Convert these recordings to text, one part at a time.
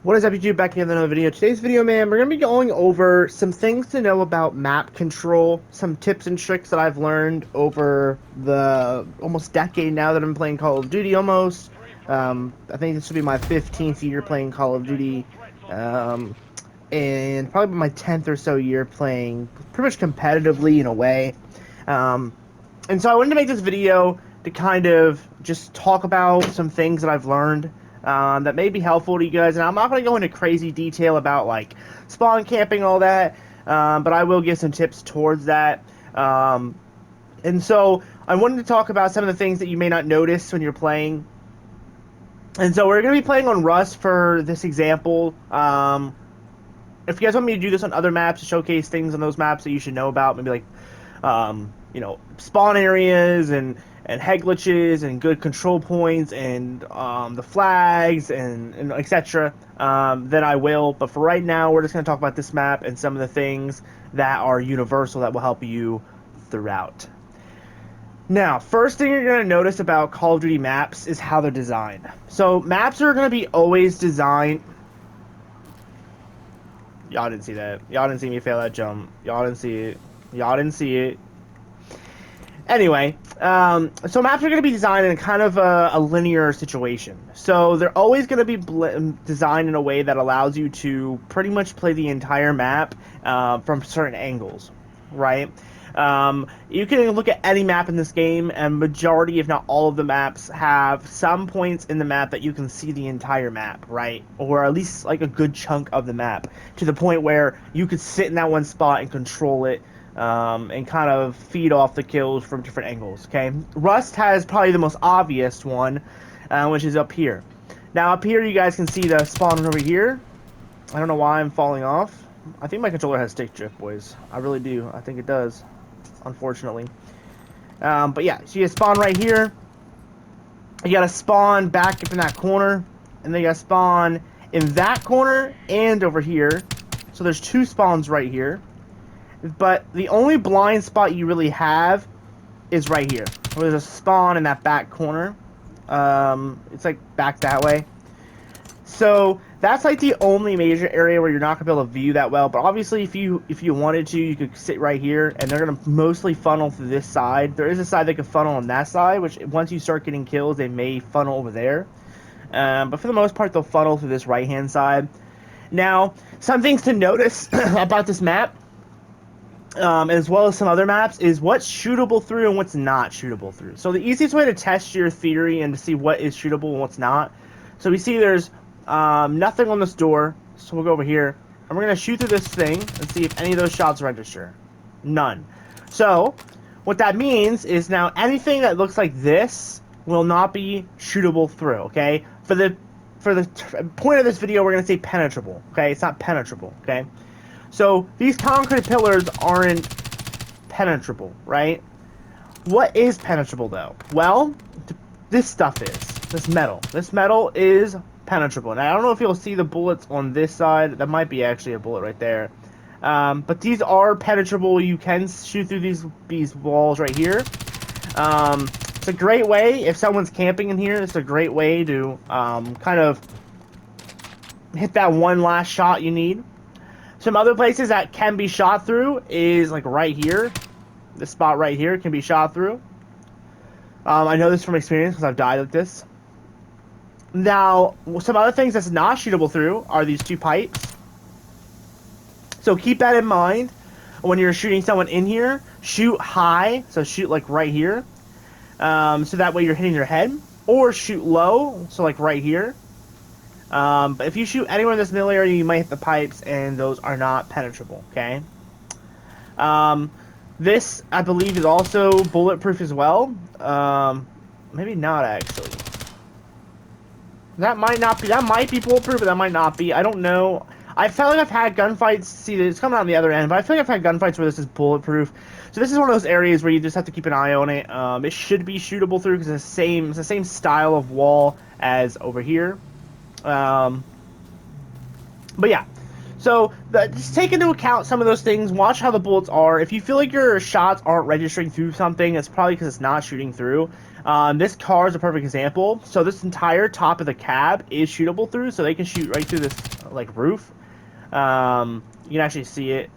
What is up, YouTube? Back again with another video. Today's video, man, we're going to be going over some things to know about map control, some tips and tricks that I've learned over the almost decade now that I'm playing Call of Duty almost. I think this will be my 15th year playing Call of Duty, and probably my 10th or so year playing pretty much competitively in a way. And so I wanted to make this video to kind of just talk about some things that I've learned that may be helpful to you guys. And I'm not going to go into crazy detail about like spawn camping and all that, but I will give some tips towards that. And so I wanted to talk about some of the things that you may not notice when you're playing. And so we're going to be playing on Rust for this example. If you guys want me to do this on other maps to showcase things on those maps that you should know about, maybe like spawn areas and head glitches and good control points and the flags and etc. Then I will. But for right now, we're just going to talk about this map and some of the things that are universal that will help you throughout. Now, first thing you're going to notice about Call of Duty maps is how they're designed. So maps are going to be always designed. Y'all didn't see that. Y'all didn't see me fail that jump. Y'all didn't see it. Y'all didn't see it. Anyway, so maps are going to be designed in kind of a linear situation. So they're always going to be designed in a way that allows you to pretty much play the entire map from certain angles, right? You can look at any map in this game, and majority, if not all of the maps, have some points in the map that you can see the entire map, right? Or at least like a good chunk of the map, to the point where you could sit in that one spot and control it. And kind of feed off the kills from different angles, okay? Rust has probably the most obvious one, which is up here. Now, up here, you guys can see the spawn over here. I don't know why I'm falling off. I think my controller has stick drift, boys. I really do. I think it does, unfortunately. But yeah, so you spawn right here. You gotta spawn back up in that corner, and then you gotta spawn in that corner and over here. So there's two spawns right here. But the only blind spot you really have is right here. There's a spawn in that back corner. It's like back that way. So that's like the only major area where you're not gonna be able to view that well. But obviously, if you wanted to, you could sit right here, and they're gonna mostly funnel through this side. There is a side that can funnel on that side, which once you start getting kills, they may funnel over there. But for the most part, they'll funnel through this right-hand side. Now, some things to notice about this map, as well as some other maps, is what's shootable through and what's not shootable through. So the easiest way to test your theory and to see what is shootable and what's not. So we see there's nothing on this door, so we'll go over here, and we're going to shoot through this thing and see if any of those shots register. None. So what that means is now anything that looks like this will not be shootable through, okay? For the point of this video, we're going to say penetrable, okay? It's not penetrable, okay? So these concrete pillars aren't penetrable, right? What is penetrable, though? Well, this stuff is. This metal. This metal is penetrable. Now, I don't know if you'll see the bullets on this side. That might be actually a bullet right there. But these are penetrable. You can shoot through these walls right here. It's a great way, if someone's camping in here, it's a great way to kind of hit that one last shot you need. Some other places that can be shot through is like right here. This spot right here can be shot through. I know this from experience because I've died with this. Now, some other things that's not shootable through are these two pipes. So keep that in mind when you're shooting someone in here. Shoot high, so shoot like right here. So that way you're hitting their head. Or shoot low, so like right here. But if you shoot anywhere in this middle area, you might hit the pipes, and those are not penetrable, okay? This, I believe, is also bulletproof as well. Maybe not, actually. That might be bulletproof, but that might not be. I don't know. I felt like I've had gunfights. See, it's coming out on the other end, but I feel like I've had gunfights where this is bulletproof. So this is one of those areas where you just have to keep an eye on it. It should be shootable through because it's the same style of wall as over here. But yeah, so just take into account some of those things. Watch how the bullets are. If you feel like your shots aren't registering through something, it's probably because it's not shooting through. This car is a perfect example. So this entire top of the cab is shootable through, so they can shoot right through this like roof. You can actually see it.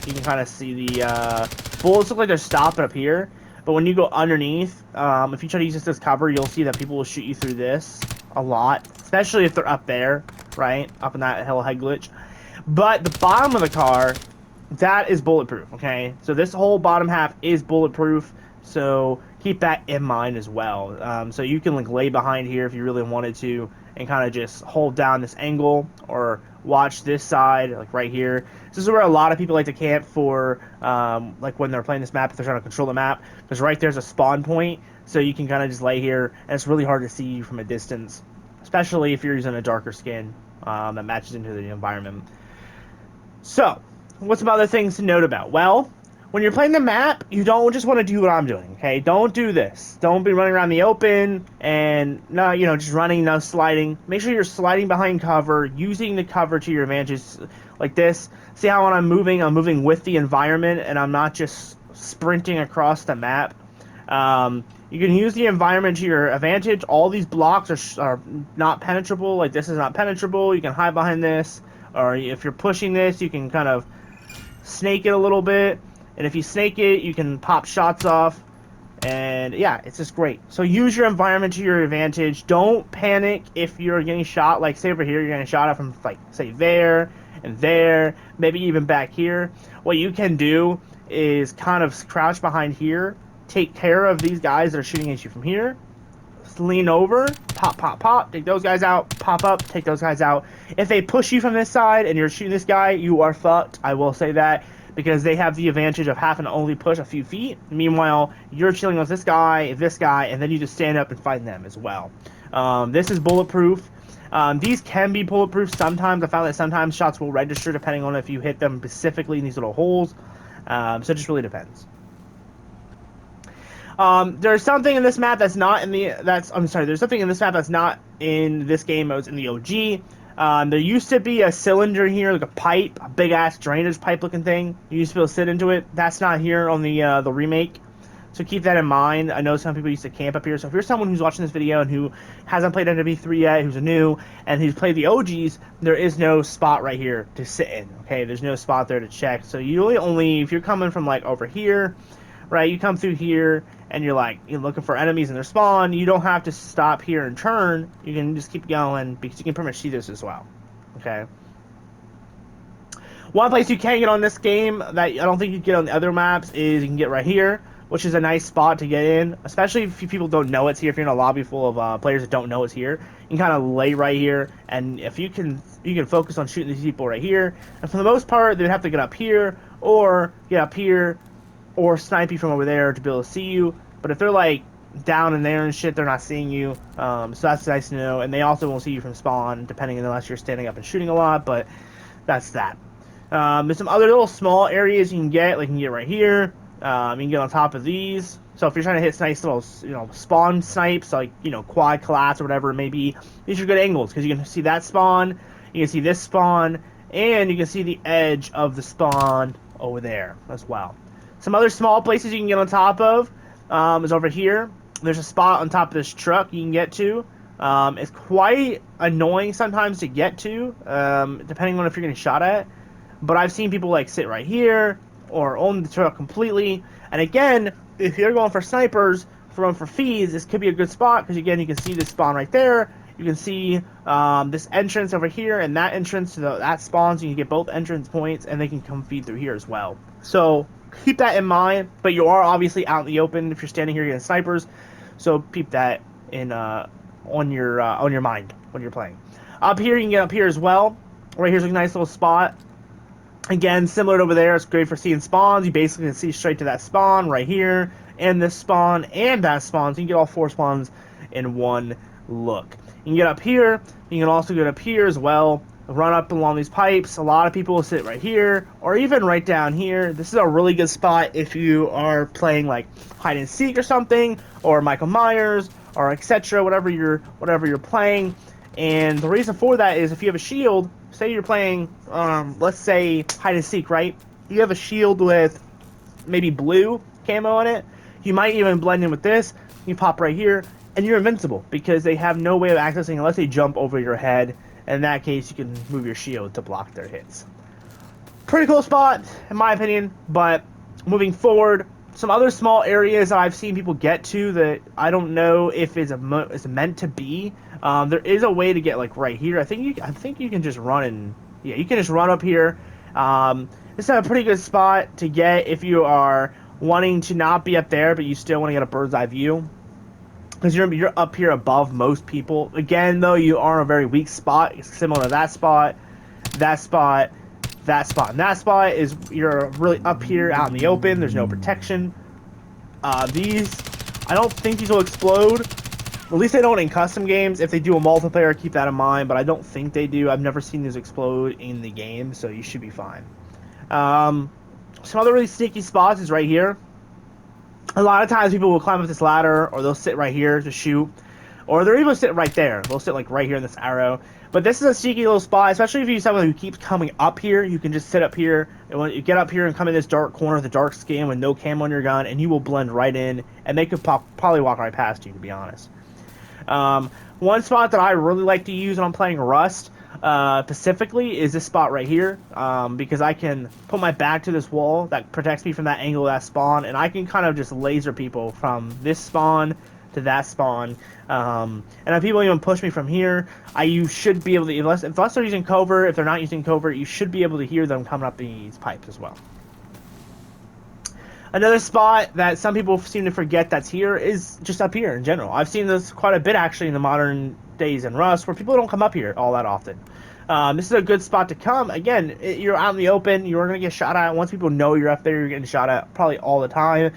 You can kind of see the bullets look like they're stopping up here, but when you go underneath, if you try to use this as cover, you'll see that people will shoot you through this a lot, especially if they're up there, right? Up in that hill head glitch. But the bottom of the car, that is bulletproof, okay? So this whole bottom half is bulletproof, so keep that in mind as well. So you can like lay behind here if you really wanted to and kind of just hold down this angle or watch this side, like right here. This is where a lot of people like to camp for, like when they're playing this map, if they're trying to control the map, because right there's a spawn point, so you can kind of just lay here, and it's really hard to see you from a distance, especially if you're using a darker skin that matches into the environment. So, what's some other things to note about? Well, when you're playing the map, you don't just want to do what I'm doing, okay? Don't do this. Don't be running around the open and, no, you know, just running, no sliding. Make sure you're sliding behind cover, using the cover to your advantage like this. See how when I'm moving with the environment and I'm not just sprinting across the map. You can use the environment to your advantage. All these blocks are not penetrable. Like this is not penetrable. You can hide behind this. Or if you're pushing this, you can kind of snake it a little bit. And if you snake it, you can pop shots off. And yeah, it's just great. So use your environment to your advantage. Don't panic if you're getting shot. Like say over here, you're getting shot at from like say there and there, maybe even back here. What you can do is kind of crouch behind here, take care of these guys that are shooting at you from here. Lean over, pop, pop, pop, take those guys out, pop up, take those guys out. If they push you from this side and you're shooting this guy, you are fucked. I will say that, because they have the advantage of having to only push a few feet. Meanwhile, you're chilling with this guy, and then you just stand up and fight them as well. This is bulletproof. These can be bulletproof sometimes. I found that sometimes shots will register depending on if you hit them specifically in these little holes. So it just really depends. There's something in this map that's not in the, there's something in this map that's not in this game. It was in the OG. There used to be a cylinder here, like a pipe, a big ass drainage pipe looking thing. You used to be able to sit into it. That's not here on the remake. So keep that in mind. I know some people used to camp up here. So if you're someone who's watching this video and who hasn't played MW3 yet, who's new, and who's played the OGs, there is no spot right here to sit in. Okay, there's no spot there to check. So you really only, if you're coming from like over here, right, you come through here, and you're looking for enemies in their spawn, you don't have to stop here and turn. You can just keep going, because you can pretty much see this as well. Okay. One place you can get on this game that I don't think you get on the other maps is you can get right here, which is a nice spot to get in, especially if people don't know it's here. If you're in a lobby full of players that don't know it's here, you can kind of lay right here, and if you can focus on shooting these people right here. And for the most part, they'd have to get up here, or get up here, or snipe you from over there to be able to see you. But if they're like down in there and shit, they're not seeing you. So that's nice to know. And they also won't see you from spawn, depending, unless you're standing up and shooting a lot. But that's that. There's some other little small areas you can get. Like you can get right here. You can get on top of these. So if you're trying to hit nice little, spawn snipes, like, quad collapse or whatever it may be, these are good angles, because you can see that spawn, you can see this spawn, and you can see the edge of the spawn over there as well. Some other small places you can get on top of is over here. There's a spot on top of this truck you can get to. It's quite annoying sometimes to get to, depending on if you're getting shot at. But I've seen people sit right here or own the truck completely. And again, if you're going for snipers, for feeds, this could be a good spot, because again, you can see this spawn right there. You can see this entrance over here, and that entrance to that spawns. You can get both entrance points, and they can come feed through here as well. So keep that in mind, but you are obviously out in the open if you're standing here getting snipers, so keep that in on your mind when you're playing. Up here, you can get up here as well. Right here's a nice little spot. Again, similar to over there, it's great for seeing spawns. You basically can see straight to that spawn right here, and this spawn, and that spawn, so you can get all 4 spawns in one look. You can get up here, you can also get up here as well, run up along these pipes. A lot of people will sit right here, or even right down here. This is a really good spot if you are playing like hide and seek or something, or Michael Myers, or etc. Whatever you're playing. And the reason for that is if you have a shield, say you're playing, let's say hide and seek, right? You have a shield with maybe blue camo on it. You might even blend in with this, you pop right here, and you're invincible because they have no way of accessing unless they jump over your head. In that case, you can move your shield to block their hits. Pretty cool spot, in my opinion, but moving forward, some other small areas that I've seen people get to that I don't know if it's meant to be. There is a way to get like right here. I think you can just run and yeah, you can just run up here. This is a pretty good spot to get if you are wanting to not be up there, but you still want to get a bird's eye view. Because you're up here above most people. Again, though, you are in a very weak spot. It's similar to that spot, that spot, that spot. And that spot is you're really up here out in the open. There's no protection. These, I don't think these will explode. At least they don't in custom games. If they do a multiplayer, keep that in mind. But I don't think they do. I've never seen these explode in the game, so you should be fine. Some other really sneaky spots is right here. A lot of times people will climb up this ladder, or they'll sit right here to shoot, or they're even sit right there. They'll sit like right here in this arrow. But this is a sneaky little spot, especially if you're someone who keeps coming up here. You can just sit up here, and when you get up here and come in this dark corner with a dark skin with no camo on your gun, and you will blend right in, and they could probably walk right past you, to be honest. One spot that I really like to use when I'm playing Rust, specifically, is this spot right here, because I can put my back to this wall that protects me from that angle of that spawn, and I can kind of just laser people from this spawn to that spawn. And if people even push me from here, you should be able to, unless they're using covert, if they're not using covert, you should be able to hear them coming up these pipes as well. Another spot that some people seem to forget that's here is just up here in general. I've seen this quite a bit actually in the modern days in Rust, where people don't come up here all that often. This is a good spot to come. Again, you're out in the open. You're going to get shot at. Once people know you're up there, you're getting shot at probably all the time.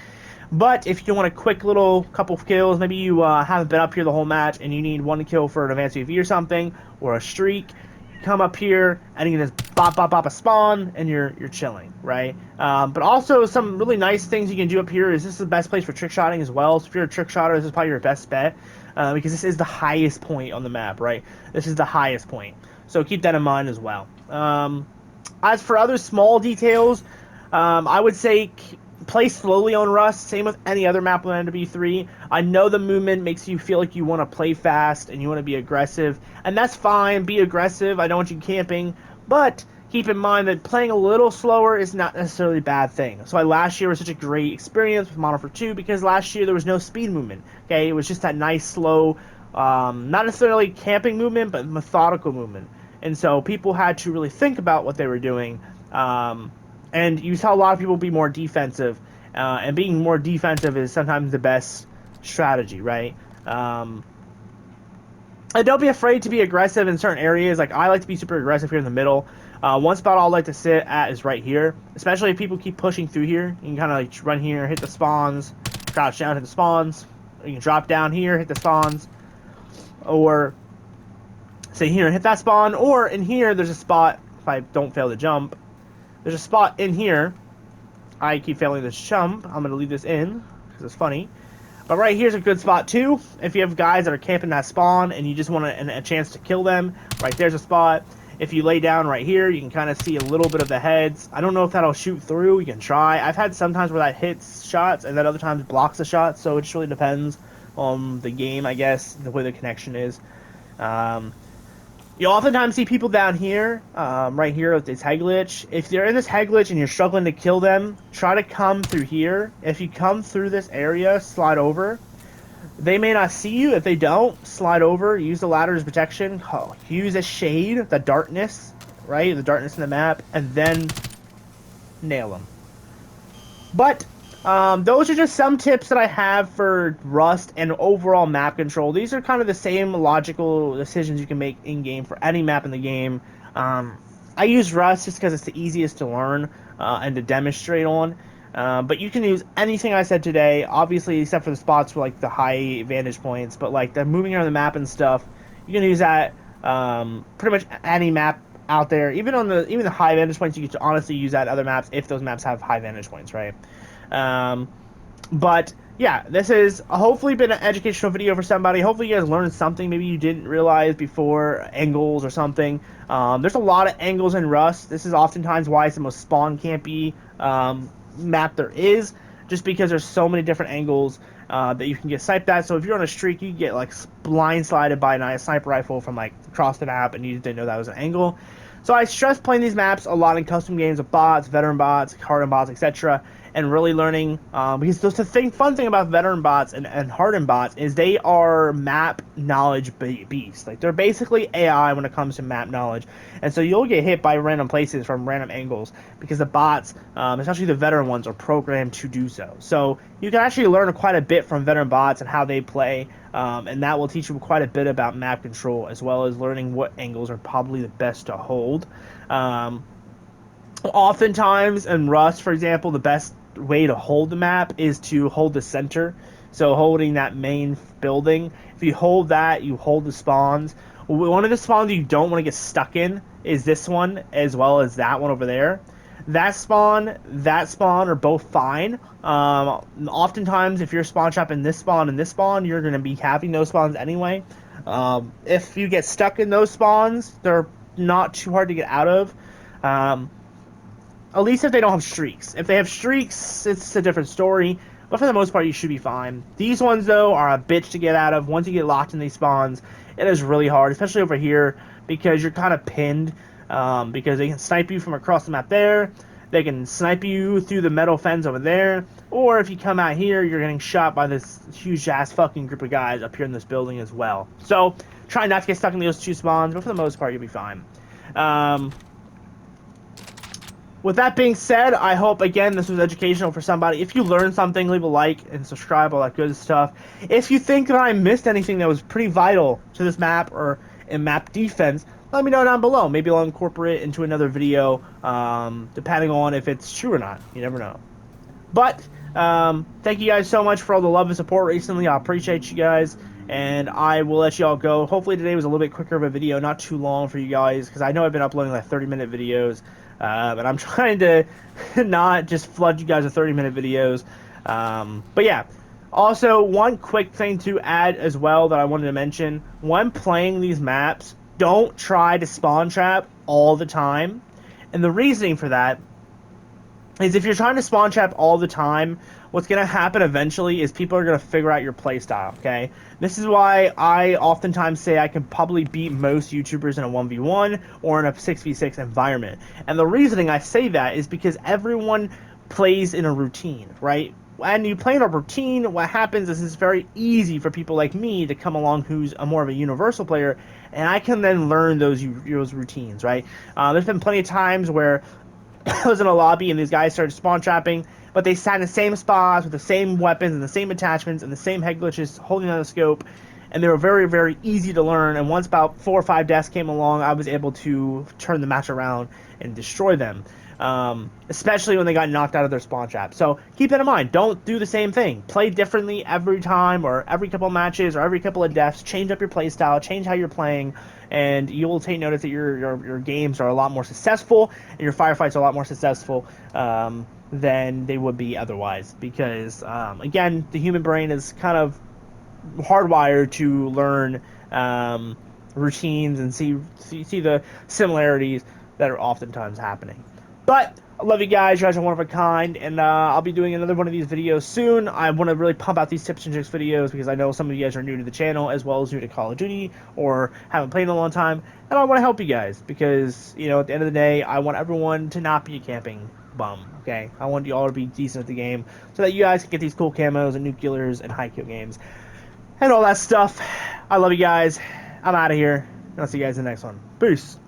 But if you want a quick little couple of kills, maybe you haven't been up here the whole match and you need one kill for an advanced UV or something, or a streak, come up here and you can just bop a spawn and you're chilling, right? But also some really nice things you can do up here is this is the best place for trick shotting as well. So if you're a trick shotter, this is probably your best bet, because this is the highest point on the map, right? This is the highest point, so keep that in mind as well. As for other small details, I would say play slowly on Rust, same with any other map on NW3. I know the movement makes you feel like you want to play fast and you want to be aggressive, and that's fine, be aggressive, I don't want you camping, but keep in mind that playing a little slower is not necessarily a bad thing. That's why last year was such a great experience with Modern Warfare 2, because last year there was no speed movement, okay? It was just that nice, slow, not necessarily camping movement, but methodical movement. And so people had to really think about what they were doing, and you saw a lot of people be more defensive, and being more defensive is sometimes the best strategy, right? And don't be afraid to be aggressive in certain areas. Like, I like to be super aggressive here in the middle. One spot I like to sit at is right here, especially if people keep pushing through here. You can kind of like run here, hit the spawns, crouch down, hit the spawns. You can drop down here, hit the spawns, or sit here and hit that spawn. Or in here, there's a spot, if I don't fail to jump, there's a spot in here. I keep failing this jump. I'm going to leave this in because it's funny. But right here's a good spot too. If you have guys that are camping that spawn and you just want a chance to kill them, right there's a spot. If you lay down right here, you can kind of see a little bit of the heads. I don't know if that'll shoot through. You can try. I've had sometimes where that hits shots and then other times blocks the shots. So it just really depends on the game, I guess, the way the connection is. You oftentimes see people down here, right here with this head glitch. If they're in this head glitch and you're struggling to kill them, try to come through here. If you come through this area, slide over. They may not see you. If they don't, slide over. Use the ladder as protection. Use a shade, the darkness, right? The darkness in the map, and then nail them. But those are just some tips that I have for Rust and overall map control. These are kind of the same logical decisions you can make in-game for any map in the game. I use Rust just because it's the easiest to learn and to demonstrate on. But you can use anything I said today, obviously, except for the spots with like the high vantage points. But like the moving around the map and stuff, you can use that pretty much any map out there. Even the high vantage points, you can honestly use that in other maps if those maps have high vantage points, right? But yeah, this has hopefully been an educational video for somebody. Hopefully you guys learned something maybe you didn't realize before, angles or something. There's a lot of angles in Rust. This is oftentimes why it's the most spawn campy map there is, just because there's so many different angles that you can get sniped at. So if you're on a streak, you get like blindsided by a sniper rifle from like across the map, and you didn't know that was an angle. So I stress playing these maps a lot in custom games with bots, veteran bots, hardened bots, etc., and really learning, because the fun thing about veteran bots and hardened bots is they are map knowledge beasts. Like, they're basically AI when it comes to map knowledge, and so you'll get hit by random places from random angles because the bots, especially the veteran ones, are programmed to do so. So you can actually learn quite a bit from veteran bots and how they play, and that will teach you quite a bit about map control, as well as learning what angles are probably the best to hold. Oftentimes in Rust, for example, the best way to hold the map is to hold the center. So holding that main building. If you hold that, you hold the spawns. One of the spawns you don't want to get stuck in is this one, as well as that one over there. That spawn are both fine. Oftentimes, if you're spawn trapping this spawn and this spawn, you're going to be having those spawns anyway. If you get stuck in those spawns, they're not too hard to get out of. At least if they don't have streaks. If they have streaks, it's a different story. But for the most part, you should be fine. These ones, though, are a bitch to get out of. Once you get locked in these spawns, it is really hard, especially over here, because you're kind of pinned. Because they can snipe you from across the map there. They can snipe you through the metal fence over there. Or if you come out here, you're getting shot by this huge-ass fucking group of guys up here in this building as well. So, try not to get stuck in those two spawns, but for the most part, you'll be fine. With that being said, I hope, again, this was educational for somebody. If you learned something, leave a like and subscribe, all that good stuff. If you think that I missed anything that was pretty vital to this map or in map defense, let me know down below. Maybe I'll incorporate it into another video, depending on if it's true or not. You never know. But, thank you guys so much for all the love and support recently. I appreciate you guys. And I will let you all go. Hopefully today was a little bit quicker of a video, not too long for you guys, because I know I've been uploading like 30-minute videos. But I'm trying to not just flood you guys with 30-minute videos. But yeah, also one quick thing to add as well that I wanted to mention. When playing these maps, don't try to spawn trap all the time. And the reasoning for that is if you're trying to spawn trap all the time, what's going to happen eventually is people are going to figure out your playstyle, okay? This is why I oftentimes say I can probably beat most YouTubers in a 1v1 or in a 6v6 environment. And the reasoning I say that is because everyone plays in a routine, right? When you play in a routine, what happens is it's very easy for people like me to come along who's more of a universal player, and I can then learn those routines, right? There's been plenty of times where I was in a lobby and these guys started spawn trapping, but they sat in the same spots with the same weapons and the same attachments and the same head glitches holding on the scope, and they were very, very easy to learn. And once about 4 or 5 deaths came along, I was able to turn the match around and destroy them, especially when they got knocked out of their spawn trap. So keep that in mind. Don't do the same thing. Play differently every time or every couple of matches or every couple of deaths. Change up your play style, change how you're playing, and you will take notice that your games are a lot more successful and your firefights are a lot more successful than they would be otherwise. Because, again, the human brain is kind of hardwired to learn routines and see the similarities that are oftentimes happening. But I love you guys. You guys are one of a kind, and I'll be doing another one of these videos soon. I want to really pump out these tips and tricks videos because I know some of you guys are new to the channel as well as new to Call of Duty or haven't played in a long time, and I want to help you guys because, you know, at the end of the day, I want everyone to not be a camping bum, okay? I want you all to be decent at the game so that you guys can get these cool camos and nuclears and high kill games and all that stuff. I love you guys. I'm out of here. I'll see you guys in the next one. Peace.